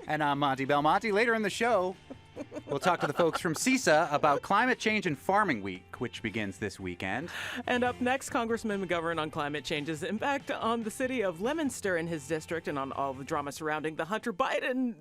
And I'm Monte Belmonte. Later in the show, we'll talk to the folks from CISA about Climate Change and Farming Week, which begins this weekend. And up next, Congressman McGovern on climate change's impact on the city of Leominster in his district and on all the drama surrounding the Hunter Biden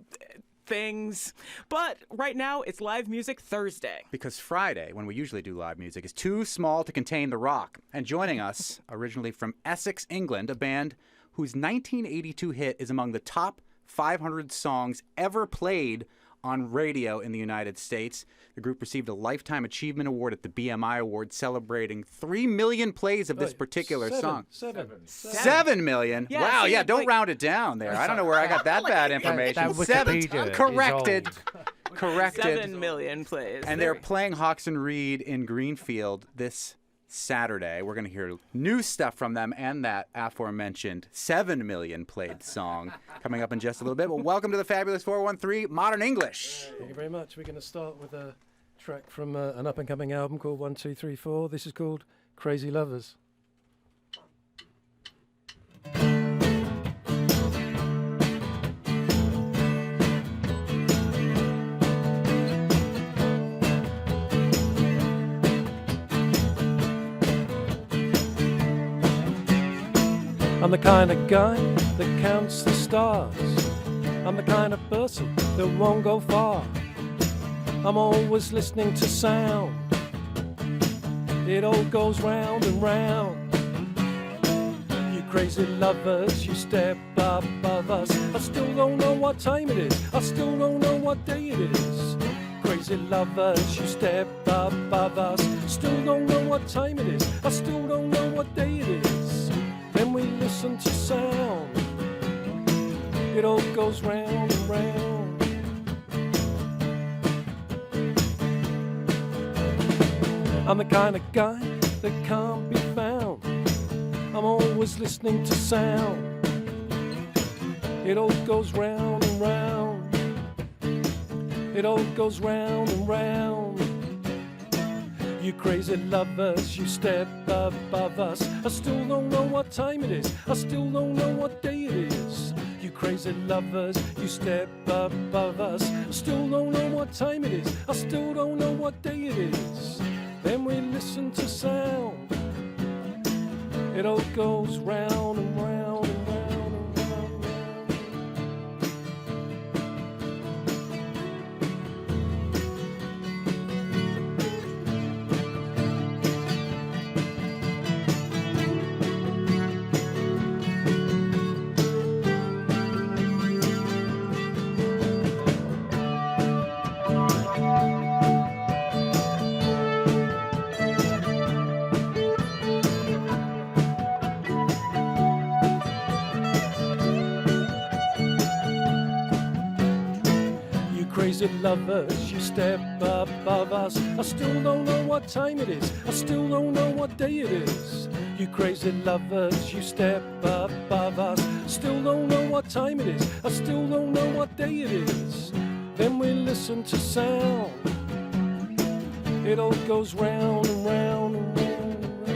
things. But right now, it's Live Music Thursday. Because Friday, when we usually do live music, is too small to contain the rock. And joining us, originally from Essex, England, a band whose 1982 hit is among the top 500 songs ever played on radio in the United States. The group received a Lifetime Achievement Award at the BMI Awards, celebrating 3 million plays of this particular song. 7 million? Yeah, wow, see, yeah, don't like, round it down there. I don't know where I got that bad information. That 7, Wikipedia corrected. is Corrected. 7 million plays. And they're playing Hawks and Reed in Greenfield this Saturday. We're going to hear new stuff from them and that aforementioned 7 million played song coming up in just a little bit. But welcome to the Fabulous 413 Modern English. Thank you very much. We're going to start with a track from an up-and-coming album called 1, 2, 3, 4. This is called Crazy Lovers. I'm the kind of guy that counts the stars. I'm the kind of person that won't go far. I'm always listening to sound. It all goes round and round. You crazy lovers, you step above us. I still don't know what time it is. I still don't know what day it is. Crazy lovers, you step above us. Still don't know what time it is. I still don't know what day it is. Then we listen to sound. It all goes round and round. I'm the kind of guy that can't be found. I'm always listening to sound. It all goes round and round. It all goes round and round. You crazy lovers, you step above us. I still don't know what time it is. I still don't know what day it is. You crazy lovers, you step above us. I still don't know what time it is. I still don't know what day it is. Then we listen to sound. It all goes round and round and round and round and crazy lovers, you step above us. I still don't know what time it is. I still don't know what day it is. You crazy lovers, you step above us. Still don't know what time it is. I still don't know what day it is. Then we listen to sound. It all goes round and round and round and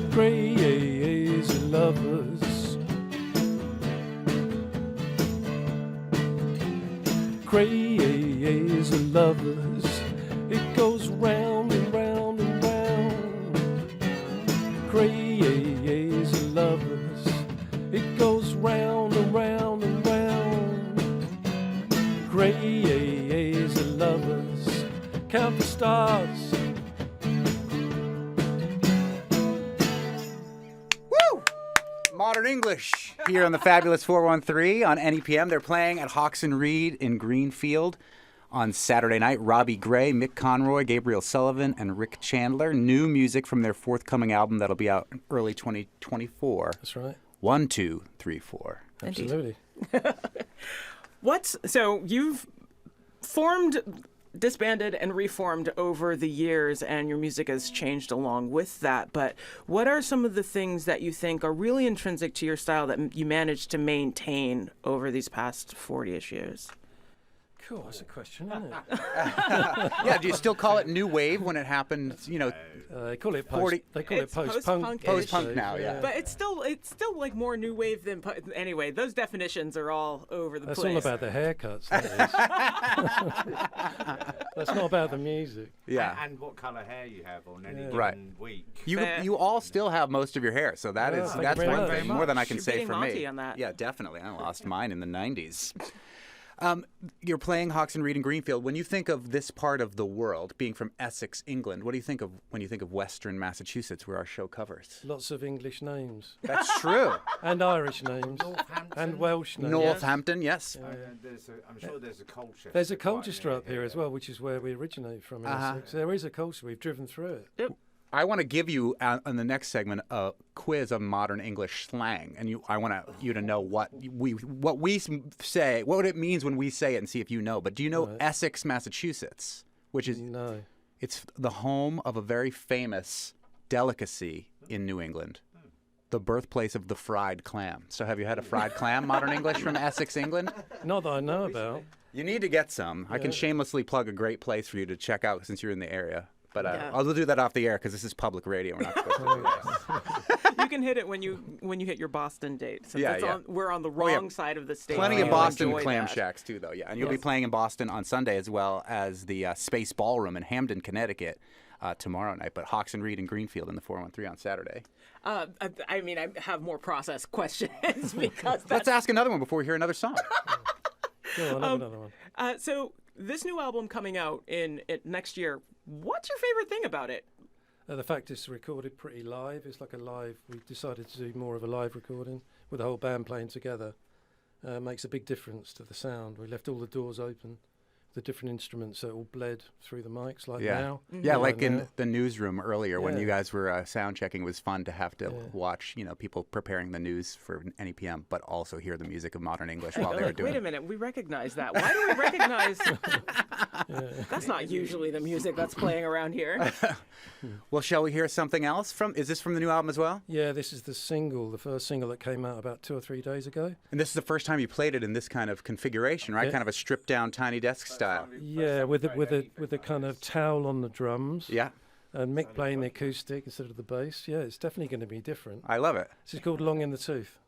round. Crazy lovers. Crazy lovers, it goes round and round and round. Crazy lovers, it goes round and round and round. Crazy lovers, count the stars. Woo! Modern English here on the Fabulous 413 on NEPM. They're playing at Hawks and Reed in Greenfield on Saturday night. Robbie Gray, Mick Conroy, Gabriel Sullivan, and Rick Chandler. New music from their forthcoming album that'll be out early 2024. That's right. 1, 2, 3, 4. Absolutely. So you've disbanded and reformed over the years, and your music has changed along with that. But what are some of the things that you think are really intrinsic to your style that you managed to maintain over these past 40-ish years? Cool, that's a question, isn't it? Yeah, do you still call it new wave when it happened, They call it 40 They call it It's post-punk. post-punk now, yeah. But it's still like more new wave than anyway. Those definitions are all over the That's place. all about the haircuts. That is. That's not about the music. Yeah. And what colour hair you have on any Right. given week. You all still have most of your hair, so thank that's you very one much. thing, more than I can You're say beating for Monte me. on that. Yeah, definitely. I lost mine in the 90s. You're playing Hawks and Reed in Greenfield. When you think of this part of the world, being from Essex, England, what do you think of when you think of Western Massachusetts, where our show covers? Lots of English names. That's true. And Irish names. Northampton. And Welsh names. Northampton, yes. I'm sure there's a Colchester. There's a quite Colchester near up here as well, which is where we originate from in Uh-huh. Essex. There is a Colchester. We've driven through it. I want to give you in the next segment a quiz of modern English slang, and I want you to know what we say, what it means when we say it, and see if you know. But do you know Right. Essex, Massachusetts, which is No. it's the home of a very famous delicacy in New England, the birthplace of the fried clam. So have you had a fried clam, modern English, from Essex, England? Not that I know about. You need to get some. I can shamelessly plug a great place for you to check out since you're in the area. But I'll do that off the air because this is public radio. We're not supposed to do that. You can hit it when you hit your Boston date. Since Yeah. we're on the wrong side of the state. Plenty of You'll Boston enjoy clam that. shacks too, though. Yeah, and you'll be playing in Boston on Sunday as well as the Space Ballroom in Hamden, Connecticut, tomorrow night. But Hawks and Reed in Greenfield in the 413 on Saturday. I have more process questions because Let's ask another one before we hear another song. Go on, have another one. so this new album coming out in next year. What's your favorite thing about it? The fact it's recorded pretty live. It's like a live. We decided to do more of a live recording with the whole band playing together. Makes a big difference to the sound. We left all the doors open, the different instruments, so it all bled through the mics like now. Yeah, like now. in the newsroom earlier when Yeah. you guys were sound checking. It was fun to have to watch, people preparing the news for NEPM, but also hear the music of modern English while they were doing Wait a it. minute, we recognize that. Why do we recognize? That's not usually the music that's playing around here. Well, shall we hear something else is this from the new album as well? Yeah, this is the first single that came out about 2 or 3 days ago. And this is the first time you played it in this kind of configuration, right? Yeah. Kind of a stripped down tiny desk style. Yeah, with a kind of towel on the drums. Yeah, And Mick playing the acoustic instead of the bass. Yeah, it's definitely going to be different. I love it. This is called Long in the Tooth.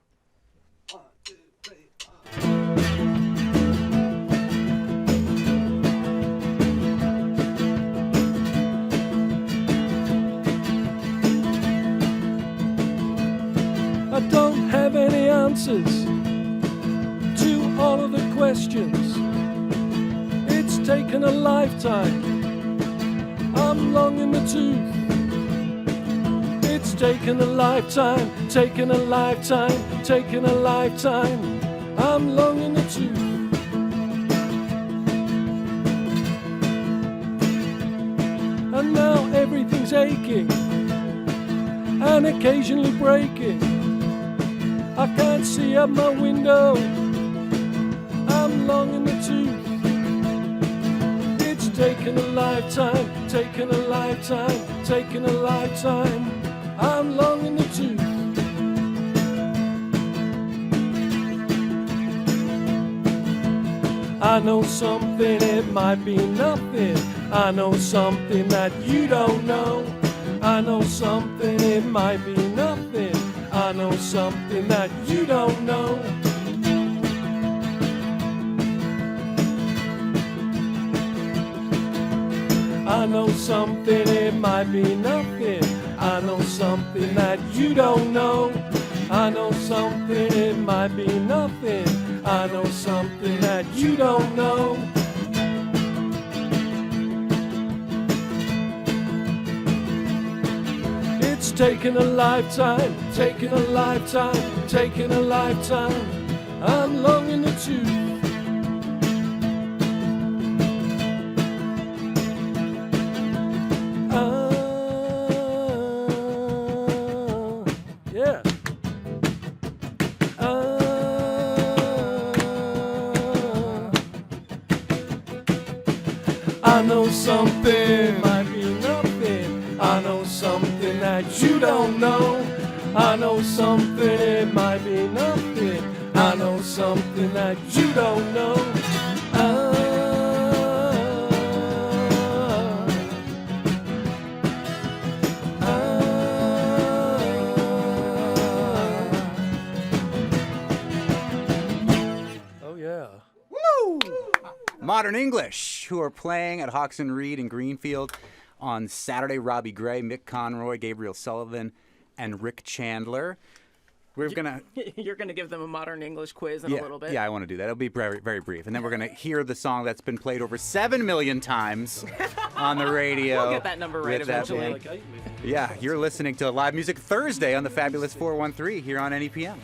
I don't have any answers to all of the questions. It's taken a lifetime. I'm long in the tooth. It's taken a lifetime, taken a lifetime, taken a lifetime. I'm long in the tooth. And now everything's aching and occasionally breaking. I can't see out my window. I'm long in the tooth. It's taken a lifetime, taken a lifetime, taken a lifetime. I'm long in the tooth. I know something, it might be nothing. I know something that you don't know. I know something, it might be nothing. I know something that you don't know. I know something, it might be nothing. I know something that you don't know. I know something, it might be nothing. I know something that you don't know. It's taken a lifetime, taken a lifetime, taken a lifetime. I'm long in the tooth. Yeah. I know something might be nothing. I know something that you don't know. I know something, it might be nothing. I know something that you don't know. Oh, yeah. Woo! Modern English, who are playing at Hawks and Reed in Greenfield on Saturday. Robbie Gray, Mick Conroy, Gabriel Sullivan, and Rick Chandler. We're gonna. You're gonna give them a modern English quiz in a little bit. Yeah, I want to do that. It'll be very, very brief, and then we're gonna hear the song that's been played over 7 million times on the radio. We'll get that number right with that eventually. band. Yeah, you're listening to Live Music Thursday on the Fabulous 413 here on NEPM.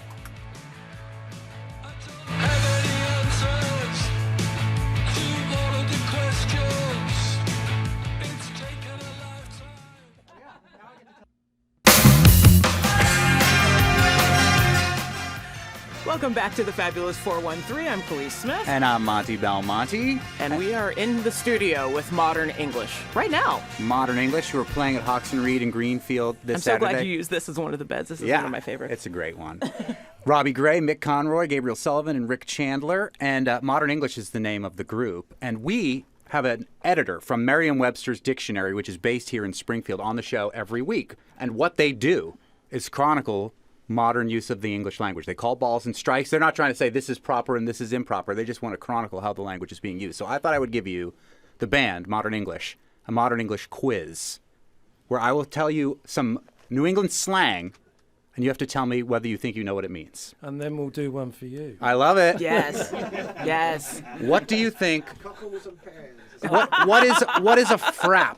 Welcome back to the Fabulous 413. I'm Khalees Smith. And I'm Monte Belmonte. And we are in the studio with Modern English right now. Modern English, who are playing at Hawks and Reed in Greenfield this Saturday. I'm so glad you used this as one of the beds. This is one of my favorites. It's a great one. Robbie Gray, Mick Conroy, Gabriel Sullivan, and Rick Chandler. And Modern English is the name of the group. And we have an editor from Merriam-Webster's Dictionary, which is based here in Springfield, on the show every week. And what they do is chronicle modern use of the English language. They call balls and strikes. They're not trying to say this is proper and this is improper. They just want to chronicle how the language is being used. So I thought I would give you the band, Modern English, a Modern English quiz, where I will tell you some New England slang, and you have to tell me whether you think you know what it means. And then we'll do one for you. I love it. Yes. Yes. What do you think? What is a frap?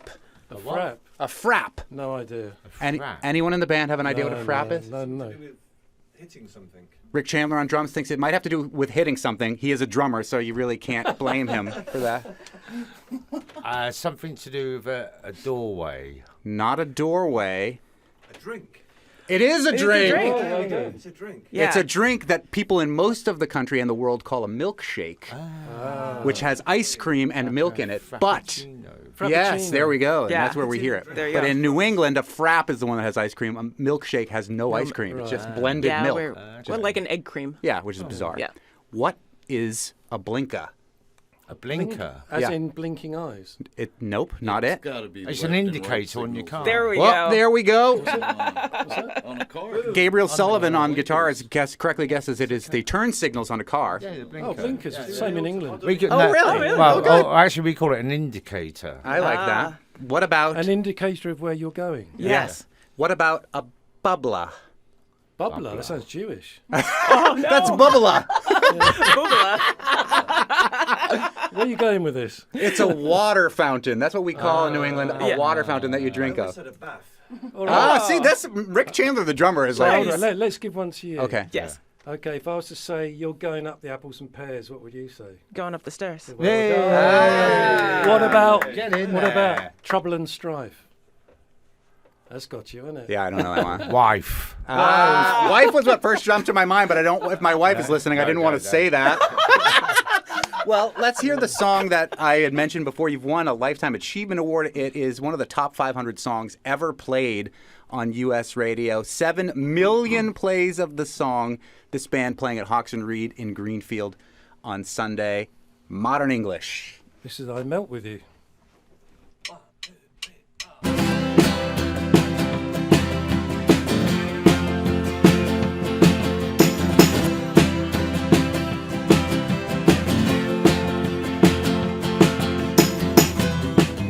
A frap? A frap. No idea. Anyone in the band have an idea what a frap is? No. Hitting something. Rick Chandler on drums thinks it might have to do with hitting something. He is a drummer, so you really can't blame him for that. Something to do with a doorway. Not a doorway. A drink. It is a drink. It's a drink. Yeah. It's a drink that people in most of the country and the world call a milkshake, which has ice cream and milk in it. But yes, there we go. And Yeah. that's where we hear it. There you But go. in New England, a frap is the one that has ice cream. A milkshake has no ice cream. It's just blended Yeah, milk. we're like an egg cream. Yeah, which is bizarre. Yeah. What is a blinka? A blinker. As Yeah. in blinking eyes. Nope, not it. Gotta be It's left an and right indicator on your signals. car. There we Well, go. there we go. On a car. Gabriel Sullivan on guitar correctly guesses it is the turn signals on a car. Yeah, the blinker. Oh, blinkers. Same in England. We could, really? Well, actually, we call it an indicator. I like that. What about An indicator of where you're going. Yes. What about a bubbler? Bubbler. That sounds Jewish. That's bubbler. Where are you going with this? It's a water fountain. That's what we call in New England a water fountain that you drink I of. said a bath. All right. See, that's Rick Chandler, the drummer, is like. Hold on, let's give one to you. Okay. Yes. Okay, if I was to say you're going up the apples and pears, what would you say? Going up the stairs. Well done. What about Get in what there. about trouble and strife? That's got you, isn't it? Yeah, I don't know that one. Wife. Wife was what first jumped to my mind, but I don't. If my wife is listening, I didn't want to say that. Well, let's hear the song that I had mentioned before. You've won a Lifetime Achievement Award. It is one of the top 500 songs ever played on U.S. radio. 7 million plays of the song. This band playing at Hawks and Reed in Greenfield on Sunday. Modern English. This is I Melt With You.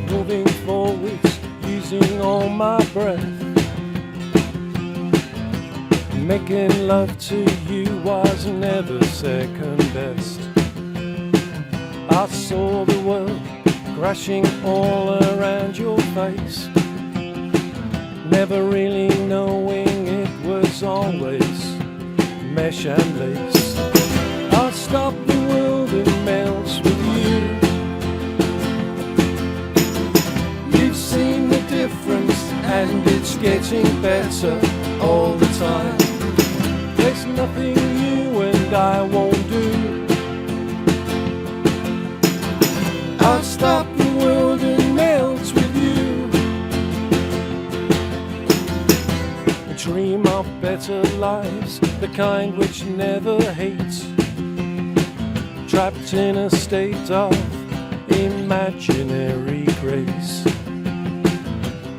Moving for weeks, using all my breath. Making love to you was never second best. I saw the world crashing all around your face, never really knowing it was always mesh and lace. I stop the world and melts with you. You've seen the difference and it's getting better all the time. There's nothing you and I won't do. I'll stop the world and melt with you. Dream of better lives, the kind which never hates. Trapped in a state of imaginary grace.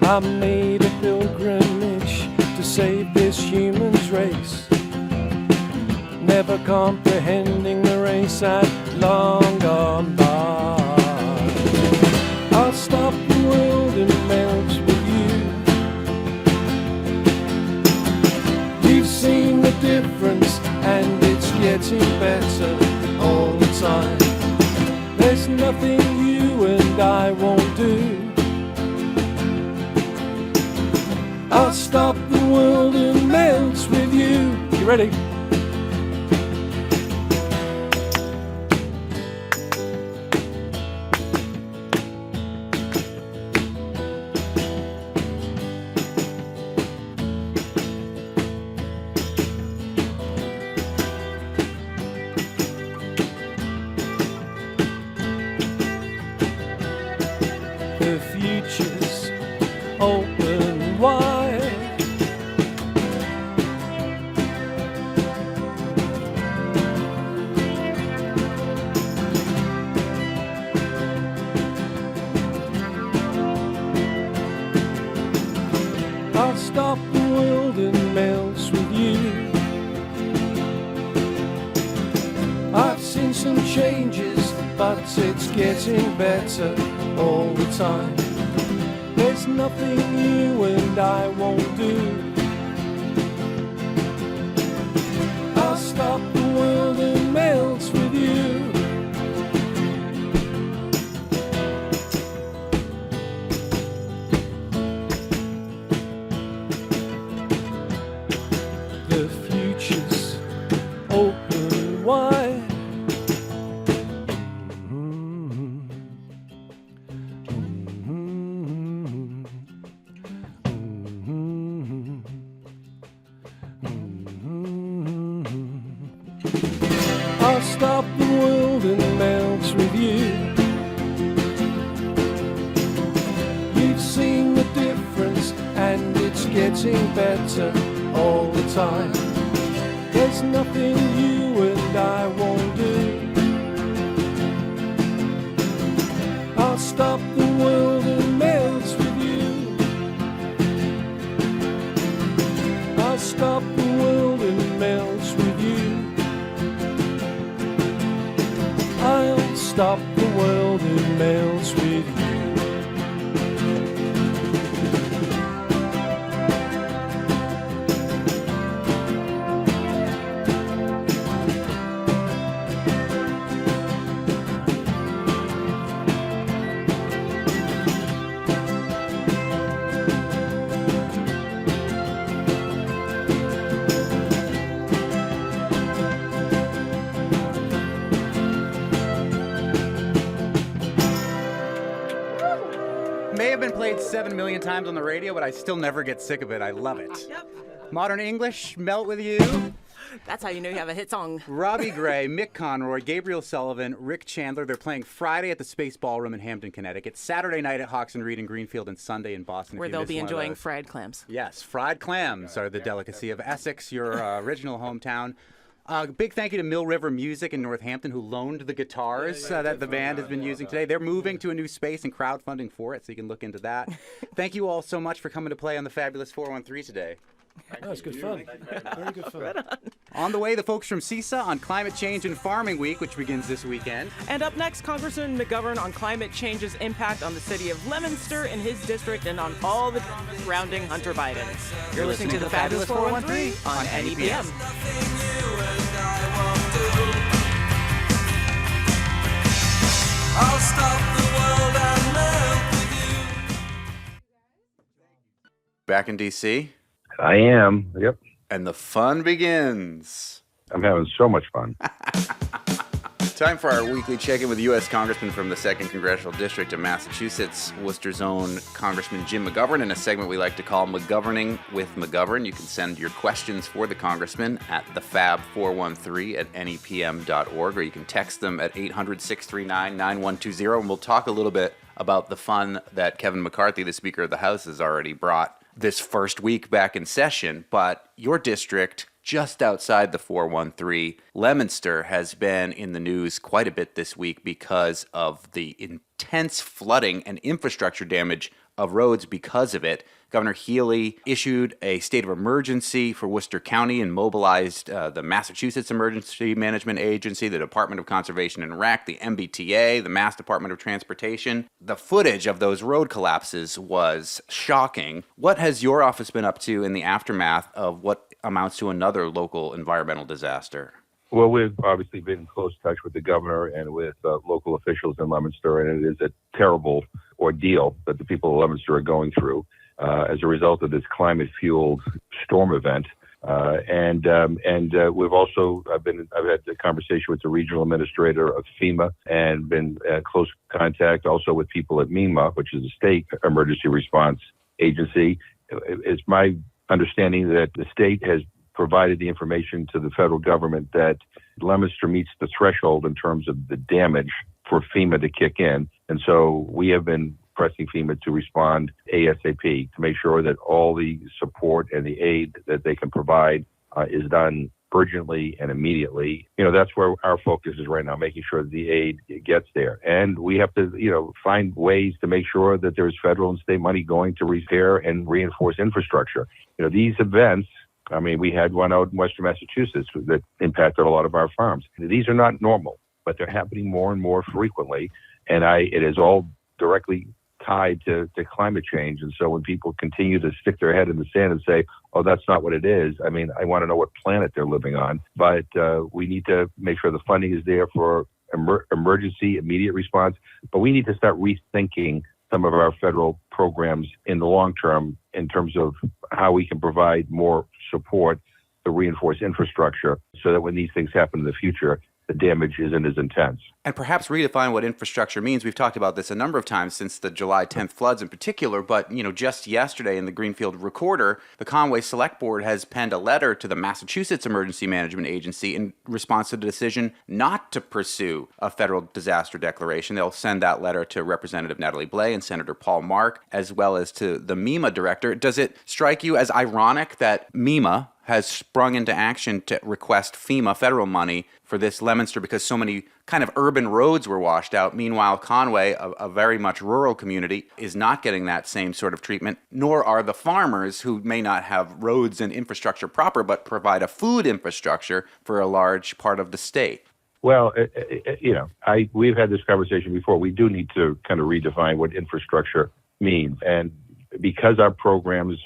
I made a pilgrimage to save this human's race, never comprehending the race sad, long gone by. I'll stop the world and melt with you. You've seen the difference and it's getting better all the time. There's nothing you and I won't do. I'll stop the world and melt with you. You ready? The future's open wide. I'll stop the world and melt with you. I've seen some changes, but it's getting better all the time. There's nothing you and I won't do. I'll stop the world and melt with you. The future's open wide. I'll stop the world and melt with you. You've seen the difference and it's getting better all the time. There's nothing you and I won't do. I'll stop the world and melt with you. I'll stop the world and melt with you. I'll stop the world and melt with you. May have been played 7 million times on the radio, but I still never get sick of it. I love it. Yep. Modern English, Melt With You. That's how you know you have a hit song. Robbie Gray, Mick Conroy, Gabriel Sullivan, Rick Chandler. They're playing Friday at the Space Ballroom in Hampton, Connecticut, Saturday night at Hawks and Reed in Greenfield, and Sunday in Boston. Where they'll be enjoying fried clams. Yes, fried clams are the delicacy of Essex, your original hometown. Big thank you to Mill River Music in Northampton, who loaned the guitars that the band has been using today. They're moving to a new space and crowdfunding for it, so you can look into that. Thank you all so much for coming to play on the Fabulous 413 today. That was good fun. Very good fun. On the way, the folks from CISA on Climate Change and Farming Week, which begins this weekend. And up next, Congressman McGovern on climate change's impact on the city of Leominster in his district and on all the surrounding Hunter Bidens. You're listening to the Fabulous 413 on NEPM. I'll stop the world and melt with you. Back in D.C., I am. Yep. and the fun begins. I'm having so much fun. Time for our weekly check-in with U.S. Congressman from the 2nd Congressional District of Massachusetts, Worcester's own Congressman Jim McGovern, in a segment we like to call McGoverning with McGovern. You can send your questions for the Congressman at thefab413@nepm.org, or you can text them at 800-639-9120, and we'll talk a little bit about the fun that Kevin McCarthy, the Speaker of the House, has already brought this first week back in session. But your district, just outside the 413, Leominster, has been in the news quite a bit this week because of the intense flooding and infrastructure damage of roads because of it. Governor Healy issued a state of emergency for Worcester County and mobilized the Massachusetts Emergency Management Agency, the Department of Conservation and Rec, the MBTA, the Mass Department of Transportation. The footage of those road collapses was shocking. What has your office been up to in the aftermath of what amounts to another local environmental disaster? Well, we've obviously been in close touch with the governor and with local officials in Leominster, and it is a terrible ordeal that the people of Leominster are going through as a result of this climate-fueled storm event. We've also I've had a conversation with the regional administrator of FEMA and been in close contact also with people at MEMA, which is the state emergency response agency. It's my understanding that the state has provided the information to the federal government that Leominster meets the threshold in terms of the damage for FEMA to kick in. And so we have been pressing FEMA to respond ASAP to make sure that all the support and the aid that they can provide is done urgently and immediately. That's where our focus is right now, making sure that the aid gets there. And we have to, find ways to make sure that there's federal and state money going to repair and reinforce infrastructure. These events, we had one out in Western Massachusetts that impacted a lot of our farms. These are not normal, but they're happening more and more frequently. And it is all directly tied to climate change. And so when people continue to stick their head in the sand and say, oh, that's not what it is, I want to know what planet they're living on. But we need to make sure the funding is there for emergency, immediate response. But we need to start rethinking some of our federal programs in the long term in terms of how we can provide more support to reinforce infrastructure so that when these things happen in the future, the damage isn't as intense. And perhaps redefine what infrastructure means. We've talked about this a number of times since the July 10th floods in particular, but just yesterday in the Greenfield Recorder, the Conway Select Board has penned a letter to the Massachusetts Emergency Management Agency in response to the decision not to pursue a federal disaster declaration. They'll send that letter to Representative Natalie Blais and Senator Paul Mark, as well as to the MEMA director. Does it strike you as ironic that MEMA has sprung into action to request FEMA federal money for this Leominster because so many kind of urban roads were washed out? Meanwhile, Conway, a very much rural community, is not getting that same sort of treatment, nor are the farmers who may not have roads and infrastructure proper, but provide a food infrastructure for a large part of the state. Well, we've had this conversation before. We do need to kind of redefine what infrastructure means. And because our programs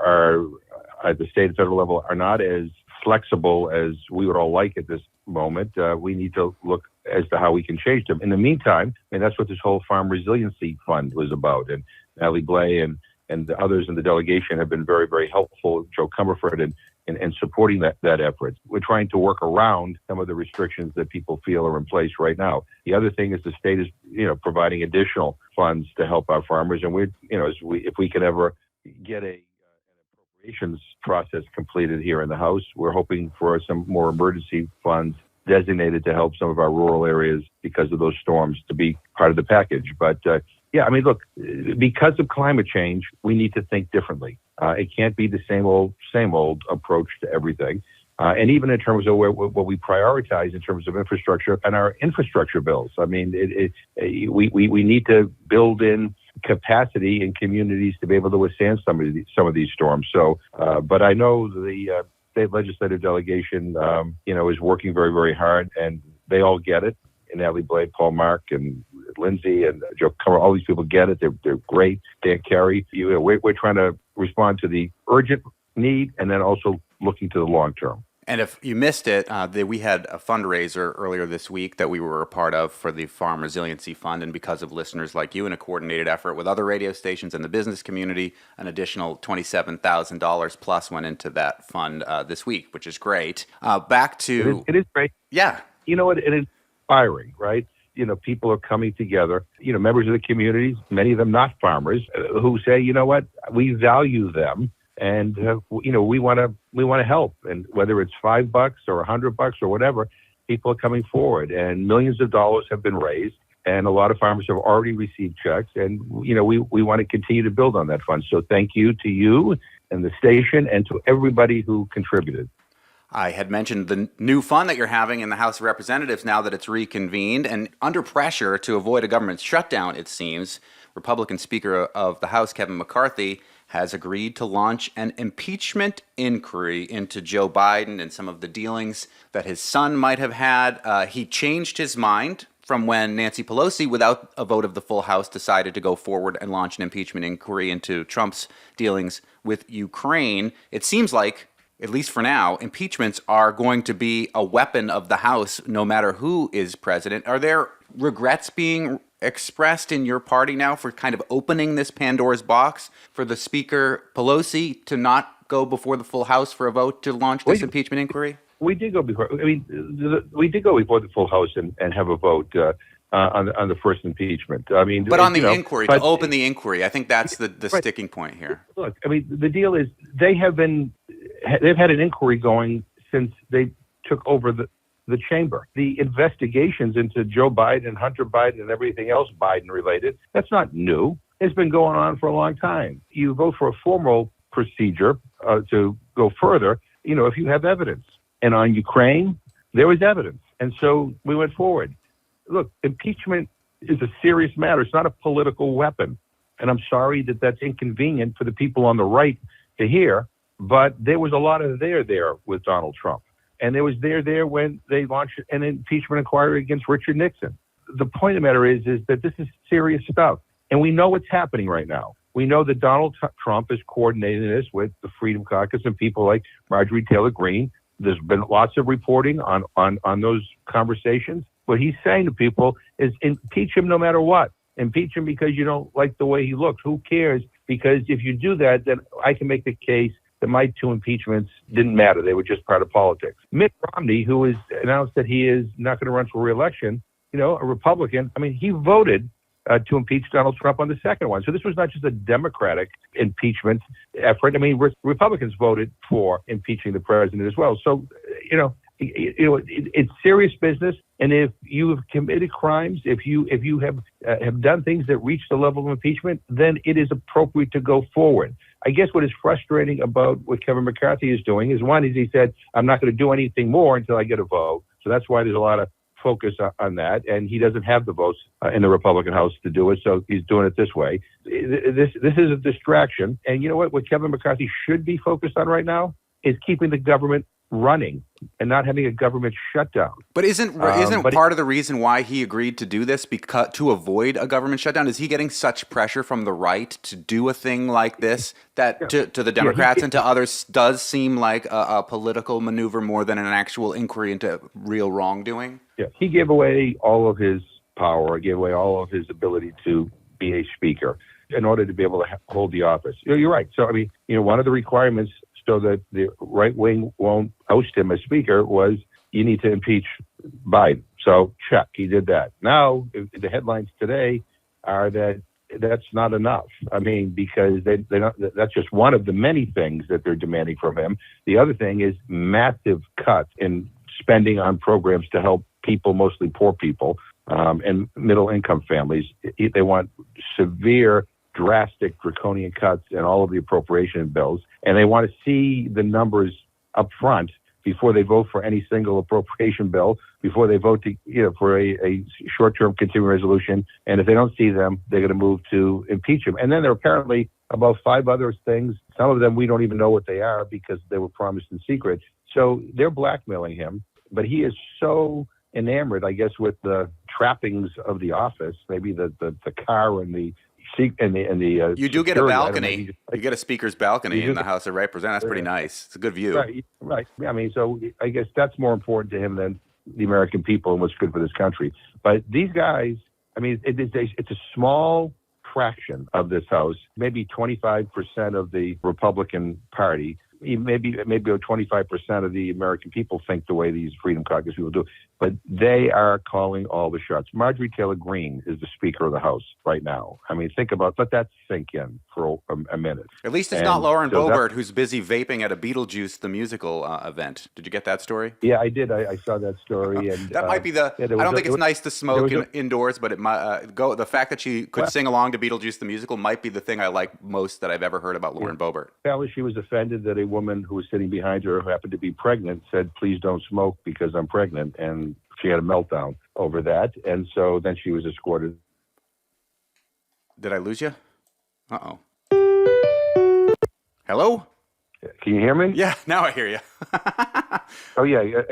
are at the state and federal level are not as flexible as we would all like at this moment, we need to look as to how we can change them. In the meantime, that's what this whole Farm Resiliency Fund was about. And Natalie Blais and the others in the delegation have been very, very helpful, Joe Cumberford, in supporting that effort. We're trying to work around some of the restrictions that people feel are in place right now. The other thing is the state is, providing additional funds to help our farmers. And if we can ever get an appropriations process completed here in the House, we're hoping for some more emergency funds designated to help some of our rural areas because of those storms to be part of the package. But look, because of climate change, we need to think differently. It can't be the same old approach to everything. And even in terms of what we prioritize in terms of infrastructure and our infrastructure bills. We need to build in capacity in communities to be able to withstand some of these storms. So, but I know the state legislative delegation, is working very, very hard, and they all get it. And Natalie Blais, Paul Mark, and Lindsay, and Joe Cumber, all these people get it. They're great. Dan Carey, we're trying to respond to the urgent need and then also looking to the long term. And if you missed it, we had a fundraiser earlier this week that we were a part of for the Farm Resiliency Fund. And because of listeners like you and a coordinated effort with other radio stations and the business community, an additional $27,000 plus went into that fund this week, which is great. Back to... It is great. Yeah. It is inspiring, right? People are coming together, members of the communities, many of them not farmers, who say, we value them. And we want to help, and whether it's $5 or $100 or whatever, people are coming forward, and millions of dollars have been raised, and a lot of farmers have already received checks, and we want to continue to build on that fund. So thank you to you and the station, and to everybody who contributed. I had mentioned the new fund that you're having in the House of Representatives now that it's reconvened, and under pressure to avoid a government shutdown, it seems. Republican Speaker of the House, Kevin McCarthy, has agreed to launch an impeachment inquiry into Joe Biden and some of the dealings that his son might have had. He changed his mind from when Nancy Pelosi, without a vote of the full House, decided to go forward and launch an impeachment inquiry into Trump's dealings with Ukraine. It seems like, at least for now, impeachments are going to be a weapon of the House no matter who is president. Are there regrets being expressed in your party now for kind of opening this Pandora's box for the Speaker Pelosi to not go before the full House for a vote to launch this impeachment inquiry? We did go before. I mean, we did go before the full House and have a vote on the first impeachment. I mean, but on the inquiry, to open the inquiry, I think that's the right. sticking point here. Look, I mean, the deal is they've had an inquiry going since they took over the chamber. The investigations into Joe Biden, Hunter Biden, and everything else Biden related, that's not new. It's been going on for a long time. You vote for a formal procedure to go further, if you have evidence. And on Ukraine, there was evidence. And so we went forward. Look, impeachment is a serious matter. It's not a political weapon. And I'm sorry that that's inconvenient for the people on the right to hear, but there was a lot of there with Donald Trump. And there was there when they launched an impeachment inquiry against Richard Nixon. The point of the matter is that this is serious stuff. And we know what's happening right now. We know that Donald Trump is coordinating this with the Freedom Caucus and people like Marjorie Taylor Greene. There's been lots of reporting on those conversations. What he's saying to people is impeach him no matter what. Impeach him because you don't like the way he looks. Who cares? Because if you do that, then I can make the case that my two impeachments didn't matter. They were just part of politics. Mitt Romney, who has announced that he is not going to run for re-election, a Republican, I mean, he voted to impeach Donald Trump on the second one. So this was not just a Democratic impeachment effort. I mean, Republicans voted for impeaching the president as well. So, it's serious business. And if you have committed crimes, if you have done things that reach the level of impeachment, then it is appropriate to go forward. I guess what is frustrating about what Kevin McCarthy is doing is, one, is he said, I'm not going to do anything more until I get a vote. So that's why there's a lot of focus on that, and he doesn't have the votes in the Republican House to do it, so he's doing it this way. This is a distraction, and you know what Kevin McCarthy should be focused on right now is keeping the government running and not having a government shutdown. But isn't part of the reason why he agreed to do this because to avoid a government shutdown? Is he getting such pressure from the right to do a thing like this that to the Democrats and to others does seem like a political maneuver more than an actual inquiry into real wrongdoing? Yeah, he gave away all of his power, gave away all of his ability to be a speaker in order to be able to hold the office. You're right. So, I mean, one of the requirements so that the right wing won't oust him as speaker was you need to impeach Biden. So check, he did that. Now, the headlines today are that that's not enough. I mean, because they don't, that's just one of the many things that they're demanding from him. The other thing is massive cuts in spending on programs to help people, mostly poor people, and middle-income families. They want severe, drastic, draconian cuts in all of the appropriation bills, and they want to see the numbers up front before they vote for any single appropriation bill, before they vote for a short-term continuing resolution. And if they don't see them, they're going to move to impeach him. And then there are apparently about 5 other things. Some of them we don't even know what they are because they were promised in secret. So they're blackmailing him. But he is so enamored, I guess, with the trappings of the office, maybe the car and the you do get a balcony. You get a speaker's balcony in the House of Representatives. That's pretty nice. It's a good view. Right. I mean, so I guess that's more important to him than the American people and what's good for this country. But these guys, I mean, it's a small fraction of this House, maybe 25% of the Republican Party. Maybe 25% of the American people think the way these Freedom Caucus people do, but they are calling all the shots. Marjorie Taylor Greene is the Speaker of the House right now. I mean, let that sink in for a minute. At least it's not Lauren Boebert who's busy vaping at a Beetlejuice the musical event. Did you get that story? Yeah, I did. I saw that story, and that might be the. I don't think it's nice to smoke indoors, but it might go. The fact that she could sing along to Beetlejuice the musical might be the thing I like most that I've ever heard about Lauren Boebert. Apparently, she was offended that a woman who was sitting behind her who happened to be pregnant said, "Please don't smoke because I'm pregnant," and she had a meltdown over that, and so then she was escorted Did I lose you? Uh-oh. Hello? Can you hear me? Yeah, now I hear you. Oh yeah.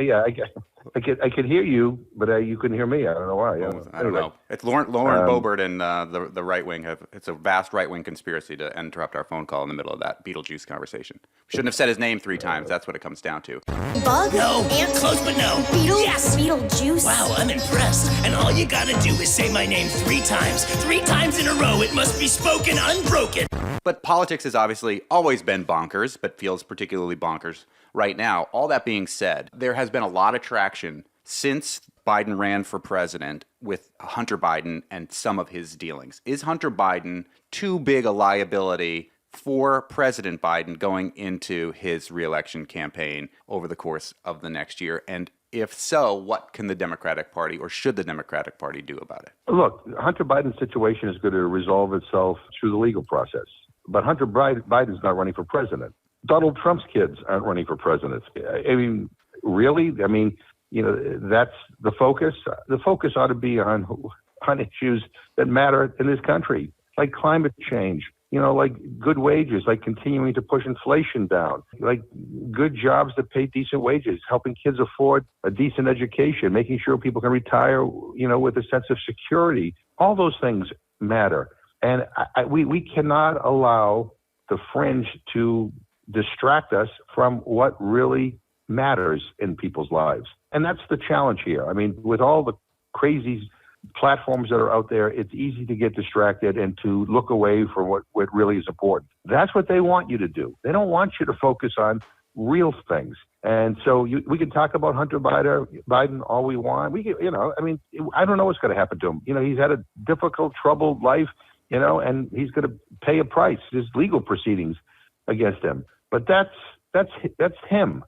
I could hear you, but you couldn't hear me. I don't know why. I don't know. It's Lauren Boebert and the right wing it's a vast right wing conspiracy to interrupt our phone call in the middle of that Beetlejuice conversation. We shouldn't have said his name 3 times. That's what it comes down to. Bug? No. Ant? Close but no. Beetle? Yes. Beetlejuice? Wow, I'm impressed. And all you gotta do is say my name 3 times. 3 times in a row. It must be spoken unbroken. But politics has obviously always been bonkers, but feels particularly bonkers right now. All that being said, there has been a lot of traction since Biden ran for president with Hunter Biden and some of his dealings. Is Hunter Biden too big a liability for President Biden going into his reelection campaign over the course of the next year? And if so, what can the Democratic Party or should the Democratic Party do about it? Look, Hunter Biden's situation is going to resolve itself through the legal process. But Hunter Biden's not running for president. Donald Trump's kids aren't running for president. I mean, really? I mean, that's the focus. The focus ought to be on issues that matter in this country, like climate change, like good wages, like continuing to push inflation down, like good jobs that pay decent wages, helping kids afford a decent education, making sure people can retire, with a sense of security. All those things matter. And we cannot allow the fringe to distract us from what really matters in people's lives. And that's the challenge here. I mean, with all the crazy platforms that are out there, it's easy to get distracted and to look away from what really is important. That's what they want you to do. They don't want you to focus on real things. And so we can talk about Hunter Biden all we want. I don't know what's going to happen to him. He's had a difficult, troubled life, and he's going to pay a price. There's legal proceedings against him. But that's him.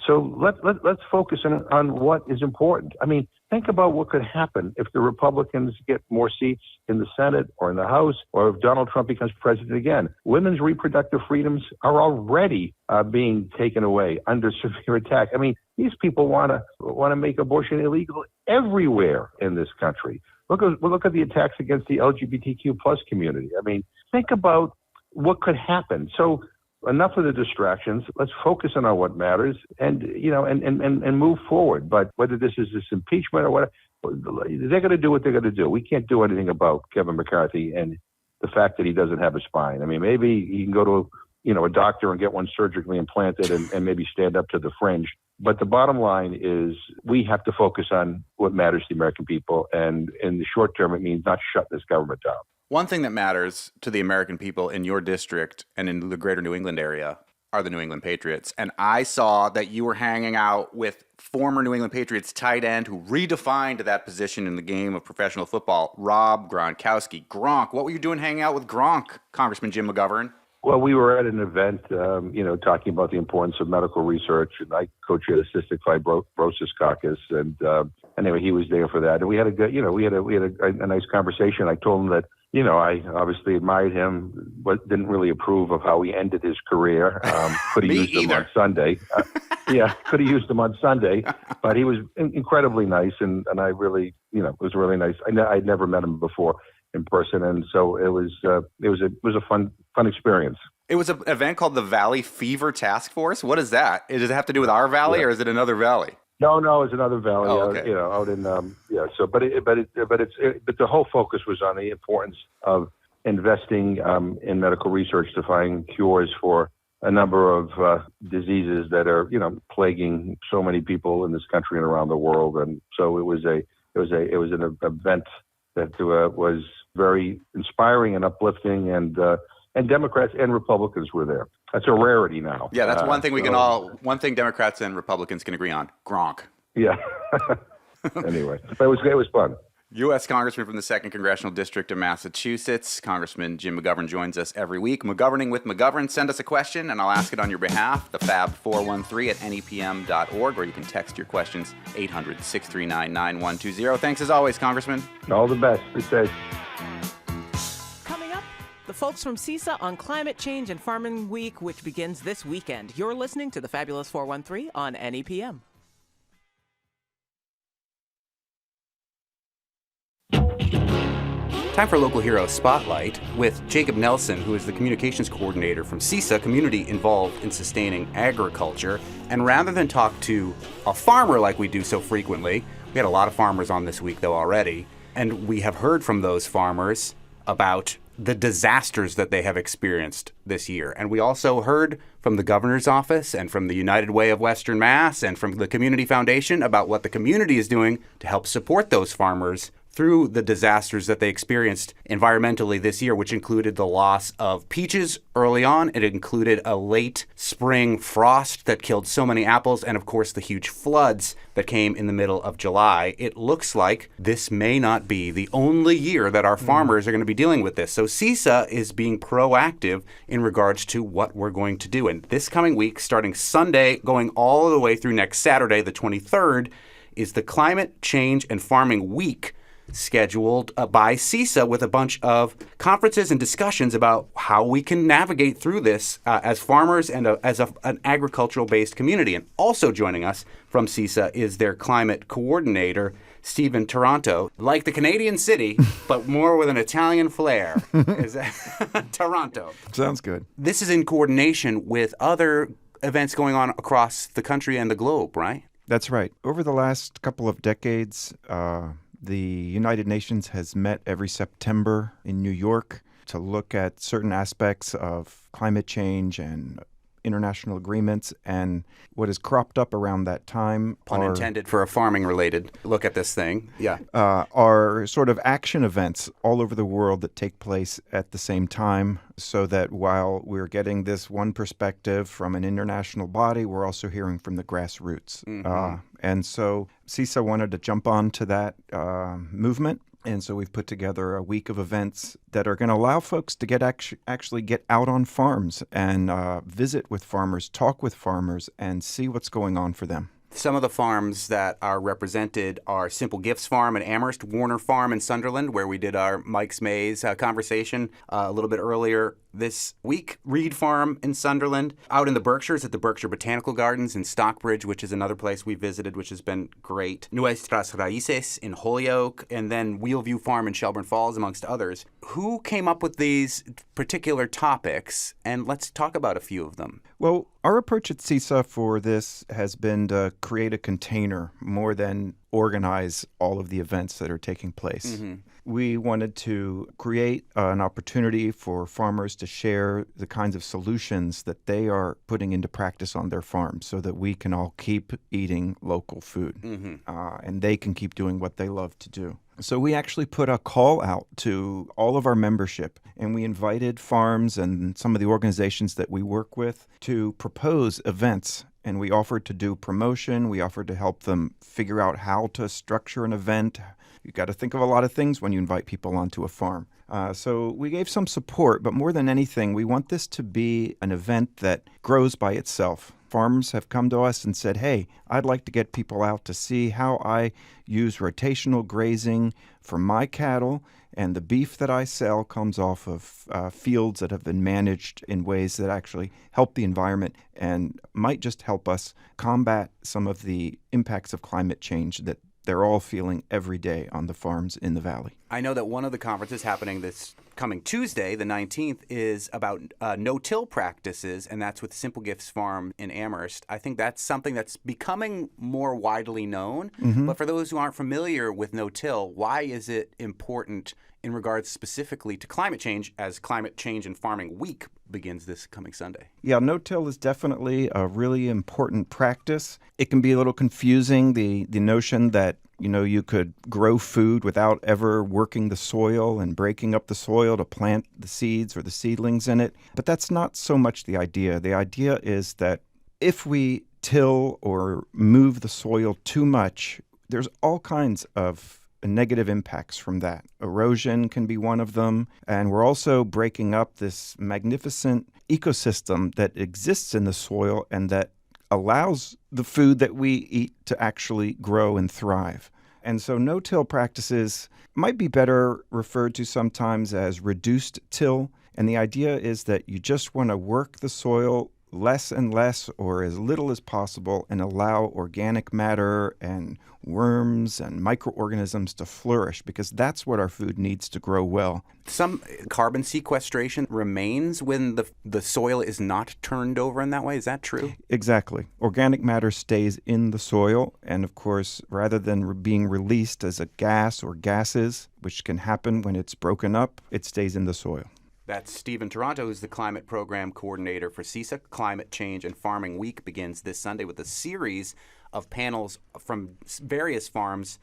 So let's focus on what is important. I mean, think about what could happen if the Republicans get more seats in the Senate or in the House, or if Donald Trump becomes president again. Women's reproductive freedoms are already being taken away under severe attack. I mean, these people want to make abortion illegal everywhere in this country. Look at the attacks against the LGBTQ plus community. I mean, think about what could happen. So enough of the distractions. Let's focus on what matters and move forward. But whether this is this impeachment or what, they're going to do what they're going to do. We can't do anything about Kevin McCarthy and the fact that he doesn't have a spine. I mean, maybe he can go to a doctor and get one surgically implanted and maybe stand up to the fringe. But the bottom line is we have to focus on what matters to the American people. And in the short term, it means not shut this government down. One thing that matters to the American people in your district and in the greater New England area are the New England Patriots. And I saw that you were hanging out with former New England Patriots tight end who redefined that position in the game of professional football, Rob Gronkowski. Gronk, what were you doing hanging out with Gronk, Congressman Jim McGovern? Well, we were at an event, talking about the importance of medical research, and I co-chaired a cystic fibrosis caucus, and anyway, he was there for that, and we had a good, we had a nice conversation. I told him that, I obviously admired him, but didn't really approve of how he ended his career. Could have used him on Sunday. Could have used him on Sunday, but he was incredibly nice, and I really, it was really nice. I'd never met him before in person, and so it was a fun experience. It was an event called the Valley Fever Task Force. What is that? Does it have to do with our valley, or is it another valley? No, it's another valley. Oh, okay. Out in but the whole focus was on the importance of investing in medical research to find cures for a number of diseases that are plaguing so many people in this country and around the world. And so it was an event that was very inspiring and uplifting, and Democrats and Republicans were there. That's a rarity now. Yeah, that's one thing one thing Democrats and Republicans can agree on: Gronk. Yeah. Anyway, but it was fun. U.S. Congressman from the 2nd Congressional District of Massachusetts, Congressman Jim McGovern joins us every week. McGoverning with McGovern. Send us a question, and I'll ask it on your behalf. The fab413@nepm.org, or you can text your questions 800-639-9120. Thanks as always, Congressman. All the best. Be safe. Coming up, the folks from CISA on Climate Change and Farming Week, which begins this weekend. You're listening to the Fabulous 413 on NEPM. Time for Local Hero Spotlight with Jacob Nelson, who is the communications coordinator from CISA, community involved in sustaining agriculture. And rather than talk to a farmer like we do so frequently, we had a lot of farmers on this week, though, already, and we have heard from those farmers about the disasters that they have experienced this year. And we also heard from the governor's office and from the United Way of Western Mass and from the Community Foundation about what the community is doing to help support those farmers through the disasters that they experienced environmentally this year, which included the loss of peaches early on. It included a late spring frost that killed so many apples, and of course the huge floods that came in the middle of July. It looks like this may not be the only year that our farmers are going to be dealing with this. So CISA is being proactive in regards to what we're going to do. And this coming week, starting Sunday, going all the way through next Saturday, the 23rd, is the Climate Change and Farming Week, scheduled by CISA, with a bunch of conferences and discussions about how we can navigate through this as farmers and an agricultural-based community. And also joining us from CISA is their climate coordinator, Stephen Taranto, like the Canadian city, but more with an Italian flair. Is Taranto. Sounds good. This is in coordination with other events going on across the country and the globe, right? That's right. Over the last couple of decades, the United Nations has met every September in New York to look at certain aspects of climate change and international agreements. And what has cropped up around that time Pun intended for a farming-related look at this thing. Yeah. Are sort of action events all over the world that take place at the same time, so that while we're getting this one perspective from an international body, we're also hearing from the grassroots. And so CISA wanted to jump on to that movement. And so we've put together a week of events that are going to allow folks to get actually get out on farms and visit with farmers, talk with farmers, and see what's going on for them. Some of the farms that are represented are Simple Gifts Farm in Amherst, Warner Farm in Sunderland, where we did our Mike's Maze conversation a little bit earlier this week. Reed Farm in Sunderland. Out in the Berkshires at the Berkshire Botanical Gardens in Stockbridge, which is another place we visited, which has been great. Nuestras Raíces in Holyoke, and then Wheelview Farm in Shelburne Falls, amongst others. Who came up with these particular topics? And let's talk about a few of them. Well, our approach at CISA for this has been to create a container more than organize all of the events that are taking place. We wanted to create an opportunity for farmers to share the kinds of solutions that they are putting into practice on their farms so that we can all keep eating local food and they can keep doing what they love to do. So we actually put a call out to all of our membership, and we invited farms and some of the organizations that we work with to propose events. And we offered to do promotion. We offered to help them figure out how to structure an event. You've got to think of a lot of things when you invite people onto a farm. So we gave some support, but more than anything, we want this to be an event that grows by itself. Farms have come to us and said, hey, I'd like to get people out to see how I use rotational grazing for my cattle, and the beef that I sell comes off of fields that have been managed in ways that actually help the environment and might just help us combat some of the impacts of climate change that they're all feeling every day on the farms in the valley. I know that one of the conferences happening this coming Tuesday, the 19th, is about no-till practices, and that's with Simple Gifts Farm in Amherst. I think that's something that's becoming more widely known. But for those who aren't familiar with no-till, why is it important in regards specifically to climate change, as Climate Change and Farming Week begins this coming Sunday? Yeah, no-till is definitely a really important practice. It can be a little confusing, the notion that you could grow food without ever working the soil and breaking up the soil to plant the seeds or the seedlings in it. But that's not so much the idea. The idea is that if we till or move the soil too much, there's all kinds of negative impacts from that. Erosion can be one of them. And we're also breaking up this magnificent ecosystem that exists in the soil and that allows the food that we eat to actually grow and thrive. And so no-till practices might be better referred to sometimes as reduced till. And the idea is that you just want to work the soil less and less or as little as possible and allow organic matter and worms and microorganisms to flourish, because that's what our food needs to grow well. Some carbon sequestration remains when the soil is not turned over in that way. Is that true? Exactly. Organic matter stays in the soil, and of course, rather than being released as a gas or gases, which can happen when it's broken up, it stays in the soil. That's Stephen Toronto, who's the climate program coordinator for CISA. Climate Change and Farming Week begins this Sunday with a series of panels from various farms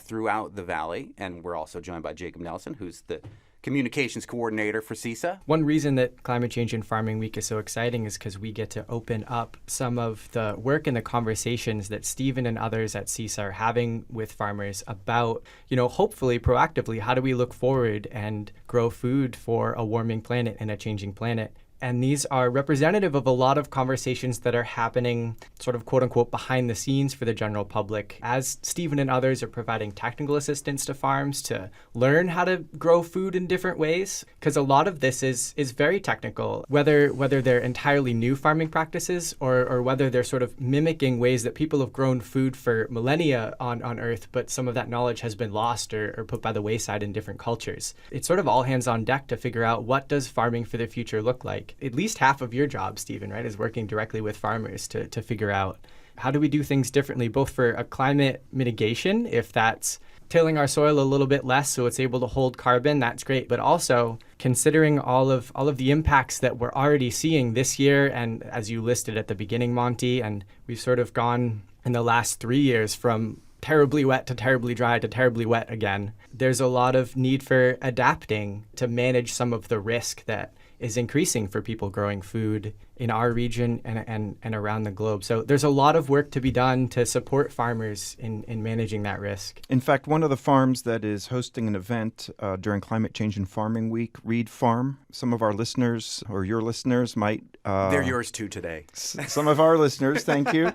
throughout the valley. And we're also joined by Jacob Nelson, who's the communications coordinator for CISA. One reason that Climate Change and Farming Week is so exciting is because we get to open up some of the work and the conversations that Stephen and others at CISA are having with farmers about, hopefully proactively, how do we look forward and grow food for a warming planet and a changing planet. And these are representative of a lot of conversations that are happening sort of quote unquote behind the scenes for the general public as Stephen and others are providing technical assistance to farms to learn how to grow food in different ways. Because a lot of this is very technical, whether they're entirely new farming practices or whether they're sort of mimicking ways that people have grown food for millennia on Earth, but some of that knowledge has been lost or put by the wayside in different cultures. It's sort of all hands on deck to figure out what does farming for the future look like. At least half of your job, Stephen, right, is working directly with farmers to figure out how do we do things differently, both for a climate mitigation, if that's tilling our soil a little bit less so it's able to hold carbon, that's great, but also considering all of the impacts that we're already seeing this year, and as you listed at the beginning, Monte, and we've sort of gone in the last 3 years from terribly wet to terribly dry to terribly wet again. There's a lot of need for adapting to manage some of the risk that is increasing for people growing food in our region and around the globe. So there's a lot of work to be done to support farmers in managing that risk. In fact, one of the farms that is hosting an event during Climate Change and Farming Week, Reed Farm, some of our listeners or your listeners might... They're yours too today. Some of our listeners, thank you,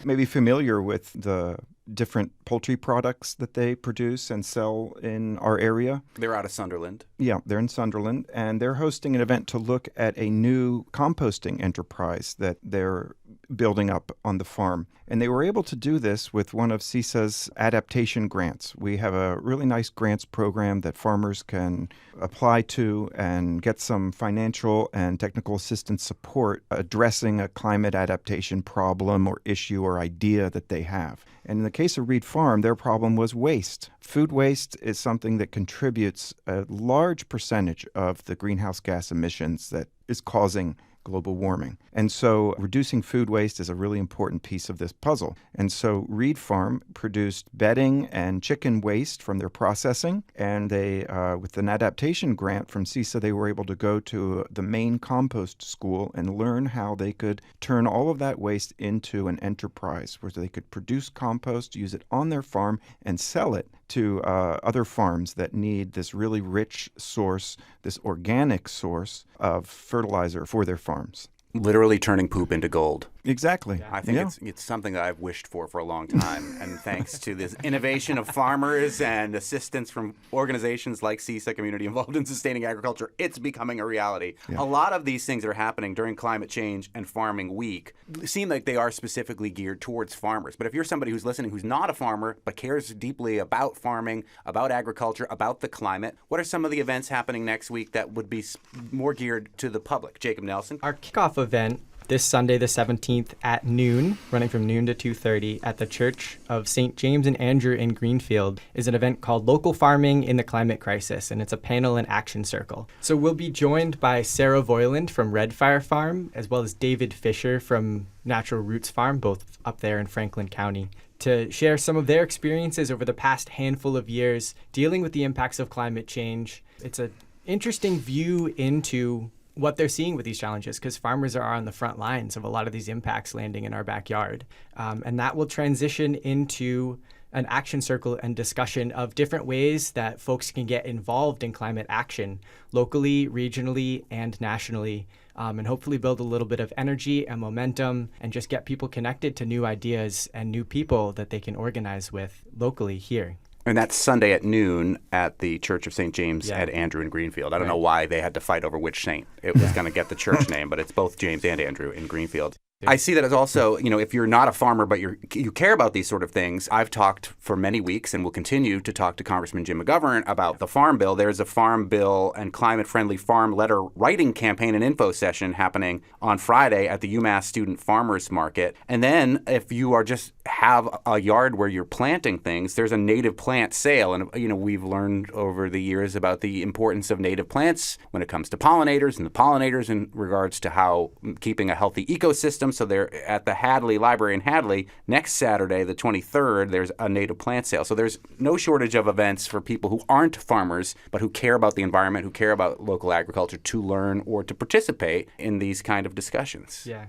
may be familiar with the different poultry products that they produce and sell in our area. They're out of Sunderland. Yeah, they're in Sunderland, and they're hosting an event to look at a new composting enterprise that they're building up on the farm. And they were able to do this with one of CISA's adaptation grants. We have a really nice grants program that farmers can apply to and get some financial and technical assistance support addressing a climate adaptation problem or issue or idea that they have. And in the case of Reed Farm, their problem was waste. Food waste is something that contributes a large percentage of the greenhouse gas emissions that is causing global warming. And so reducing food waste is a really important piece of this puzzle. And so Reed Farm produced bedding and chicken waste from their processing. And they, with an adaptation grant from CISA, they were able to go to the main compost school and learn how they could turn all of that waste into an enterprise where they could produce compost, use it on their farm, and sell it to other farms that need this really rich source, this organic source of fertilizer for their farms. Literally turning poop into gold. Exactly. I think it's something that I've wished for a long time. And thanks to this innovation of farmers and assistance from organizations like CISA, Community Involved in Sustaining Agriculture, it's becoming a reality. Yeah. A lot of these things that are happening during Climate Change and Farming Week seem like they are specifically geared towards farmers. But if you're somebody who's listening who's not a farmer but cares deeply about farming, about agriculture, about the climate, what are some of the events happening next week that would be more geared to the public? Jacob Nelson? Our kickoff event this Sunday, the 17th at noon, running from noon to 2:30 at the Church of St. James and Andrew in Greenfield, is an event called Local Farming in the Climate Crisis, and it's a panel and action circle. So we'll be joined by Sarah Voiland from Red Fire Farm, as well as David Fisher from Natural Roots Farm, both up there in Franklin County, to share some of their experiences over the past handful of years dealing with the impacts of climate change. It's an interesting view into what they're seeing with these challenges, because farmers are on the front lines of a lot of these impacts landing in our backyard. And that will transition into an action circle and discussion of different ways that folks can get involved in climate action locally, regionally, and nationally, and hopefully build a little bit of energy and momentum and just get people connected to new ideas and new people that they can organize with locally here. And that's Sunday at noon at the Church of St. James Yeah. at Andrew in Greenfield. I don't know why they had to fight over which saint it was going to get the church name, but it's both James and Andrew in Greenfield. I see that as also, if you're not a farmer but you care about these sort of things, I've talked for many weeks and will continue to talk to Congressman Jim McGovern about the Farm Bill. There's a Farm Bill and climate-friendly farm letter writing campaign and info session happening on Friday at the UMass Student Farmers Market. And then if you are just have a yard where you're planting things, there's a native plant sale. And, we've learned over the years about the importance of native plants when it comes to pollinators and the pollinators in regards to how keeping a healthy ecosystem. So they're at the Hadley Library in Hadley next Saturday, the 23rd, there's a native plant sale. So there's no shortage of events for people who aren't farmers, but who care about the environment, who care about local agriculture to learn or to participate in these kind of discussions. Yeah.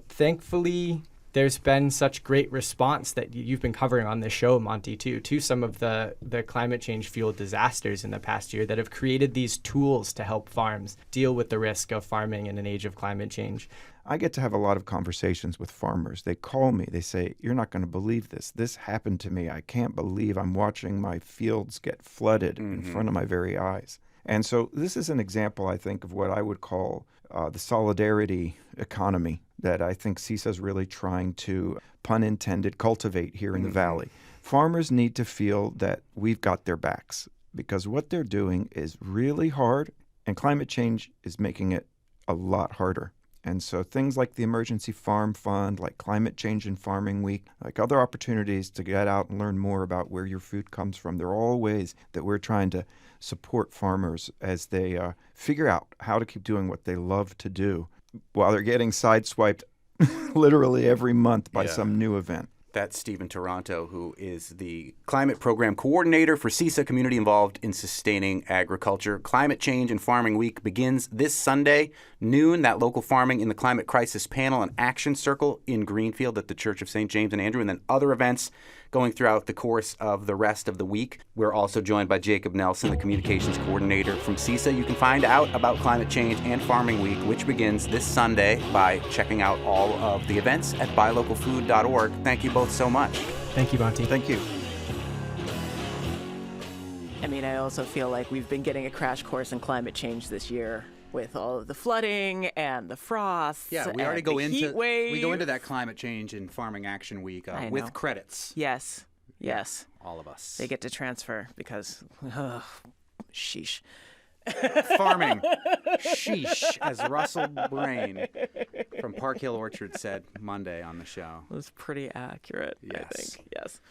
Thankfully, there's been such great response that you've been covering on this show, Monte, too, to some of the climate change fueled disasters in the past year that have created these tools to help farms deal with the risk of farming in an age of climate change. I get to have a lot of conversations with farmers. They call me. They say, "You're not going to believe this. This happened to me. I can't believe I'm watching my fields get flooded in front of my very eyes." And so this is an example, I think, of what I would call the solidarity economy that I think CISA is really trying to, pun intended, cultivate here in the Valley. Farmers need to feel that we've got their backs because what they're doing is really hard, and climate change is making it a lot harder. And so things like the Emergency Farm Fund, like Climate Change in Farming Week, like other opportunities to get out and learn more about where your food comes from, they're all ways that we're trying to support farmers as they figure out how to keep doing what they love to do while they're getting sideswiped literally every month by some new event. That's Stephen Toronto, who is the Climate Program Coordinator for CISA, community involved in sustaining agriculture. Climate Change and Farming Week begins this Sunday, noon, that local farming in the climate crisis panel and action circle in Greenfield at the Church of St. James and Andrew, and then other events going throughout the course of the rest of the week. We're also joined by Jacob Nelson, the communications coordinator from CISA. You can find out about Climate Change and Farming Week, which begins this Sunday, by checking out all of the events at buylocalfood.org. Thank you both so much. Thank you, Monte. Thank you. I also feel like we've been getting a crash course in climate change this year with all of the flooding and the frosts. Yeah, we already go into that Climate Change and Farming Action Week with credits. Yes. All of us. They get to transfer because, sheesh. Farming. Sheesh, as Russell Brain from Park Hill Orchard said Monday on the show. It was pretty accurate, Yes. I think. Yes.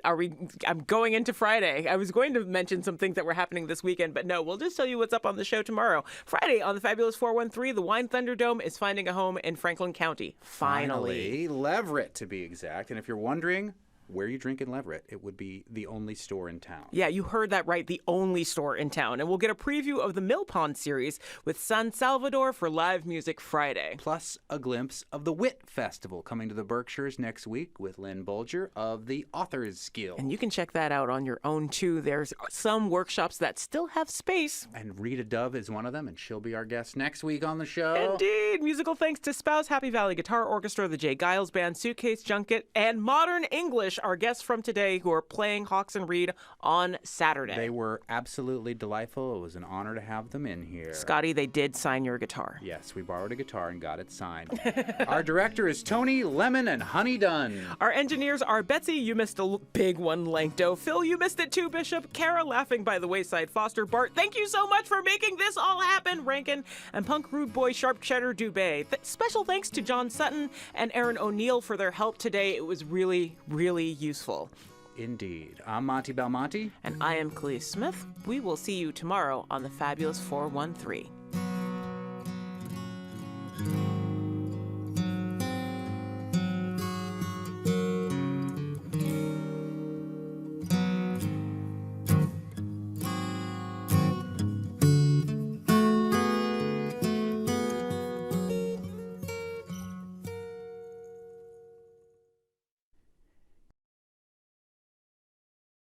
I'm going into Friday. I was going to mention some things that were happening this weekend, but no, we'll just tell you what's up on the show tomorrow. Friday on the Fabulous 413, the Wine Thunderdome is finding a home in Franklin County. Finally. Leverett, to be exact. And if you're wondering where you drink in Leverett, it would be the only store in town. Yeah, you heard that right. The only store in town. And we'll get a preview of the Mill Pond series with San Salvador for Live Music Friday. Plus a glimpse of the Wit Festival coming to the Berkshires next week with Lynn Bolger of the Authors Guild. And you can check that out on your own, too. There's some workshops that still have space. And Rita Dove is one of them, and she'll be our guest next week on the show. Indeed. Musical thanks to Spouse Happy Valley Guitar Orchestra, the Jay Giles Band, Suitcase Junket, and Modern English, our guests from today who are playing Hawks and Reed on Saturday. They were absolutely delightful. It was an honor to have them in here. Scotty, they did sign your guitar. Yes, we borrowed a guitar and got it signed. Our director is Tony Lemon and Honey Dunn. Our engineers are Betsy, you missed a big one, Lankdo. Phil, you missed it too, Bishop. Kara, laughing by the wayside. Foster, Bart, thank you so much for making this all happen. Rankin, and Punk Rude Boy Sharp Cheddar Dubé. Special thanks to John Sutton and Aaron O'Neill for their help today. It was really, really useful. Indeed. I'm Monte Belmonte. And I am Khalees Smith. We will see you tomorrow on the Fabulous 413.